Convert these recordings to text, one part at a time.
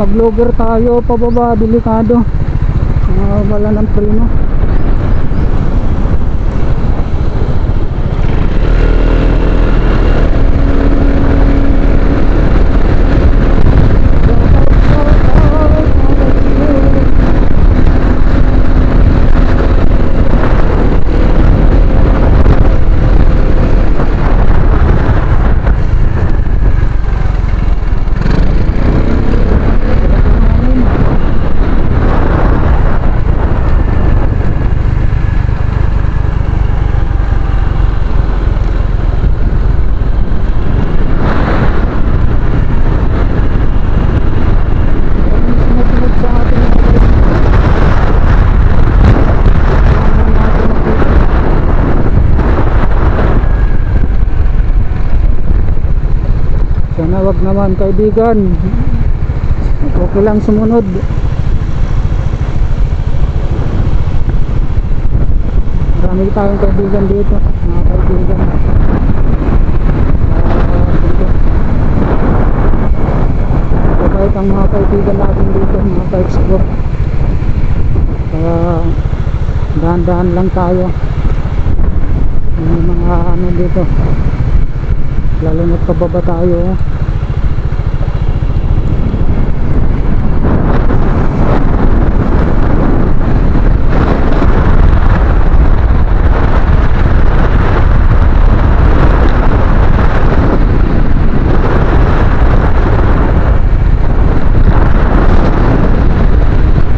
mag-vlogger tayo pababa, delikado. Wala ng preno. Sana wag naman kaibigan, okay lang sumunod. Marami tayong kaibigan dito, mga kaibigan. Kahit ang mga kaibigan natin dito, mga ka-explore, kaya dahan-dahan lang tayo. May mga ano dito, lalo na pababa tayo.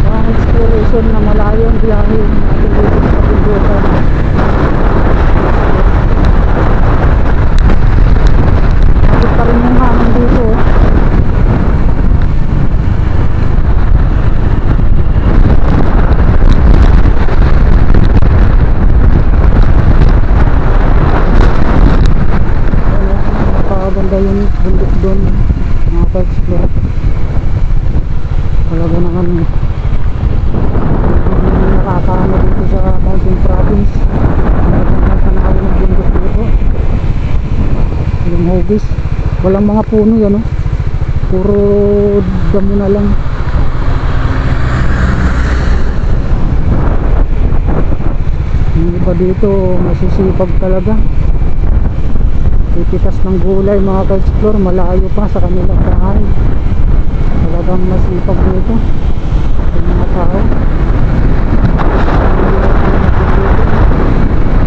Ang exploration na malayo ang biyahe natin dito sa Pindota. Pa rin yung hangin dito. Napakaganda yung bundok doon, mga ka-explore. Talaga naman nakakaano dito sa Mountain Province. Talagang tanawin ng bundok dito, yung hugis. Walang mga puno yan, no? Puro damo na lang. Yung iba dito masisipag talaga, pipitas ng gulay, mga ka-explore, malayo pa sa kanilang bahay. Talagang masipag dito yung mga tao.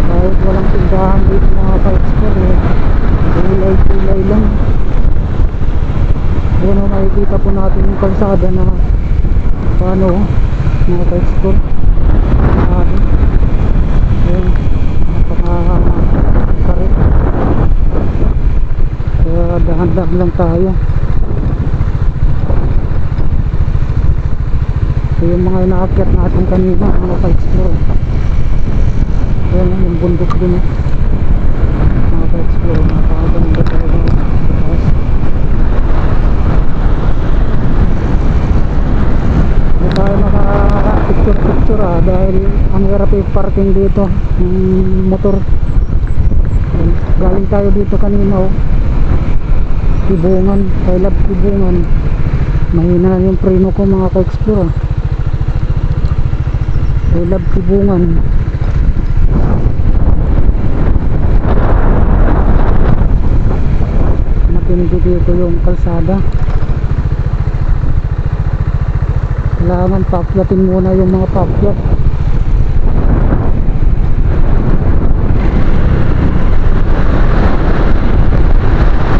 Kahit walang tindahan dito, mga ka-explore, gulay lang. Doon makikita po natin yung kalsada na paano mga ka-explore. Ayun, napaka-karit. Kaya dahan-dahan lang tayo. So yung mga inaakyat natin kanina, mga ka-explore, ayun yung bundok dun, mga ka-explore. Napakaganda talaga. Hindi tayo maka-picture dahil ang hirap i-parking dito yung motor. Galing tayo dito kanina, Tibungan, Kailab Tibungan. Mahina yung preno ko, mga ka-explore. Kailab Tibungan. Matindi dito yung kalsada. Kailangan paakyatin muna yung mga paakyat.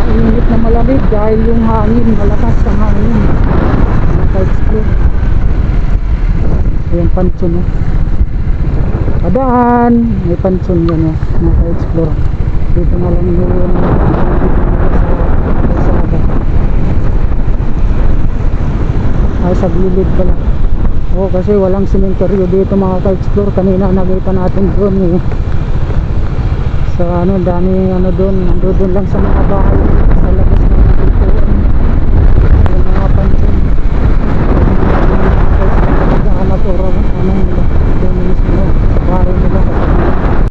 Mainit na malamig dahil yung hangin, malakas ang hangin, mga ka-explore. Ayan, pansyon, no? Padaan, may pansyon yan, no? Mga ka-explore. Dito na lang yung ay sa gilid pala. Kasi walang sementeryo dito, mga ka-explore. Kanina nakita natin doon, sa ano, dami ano doon lang sa mga bahay.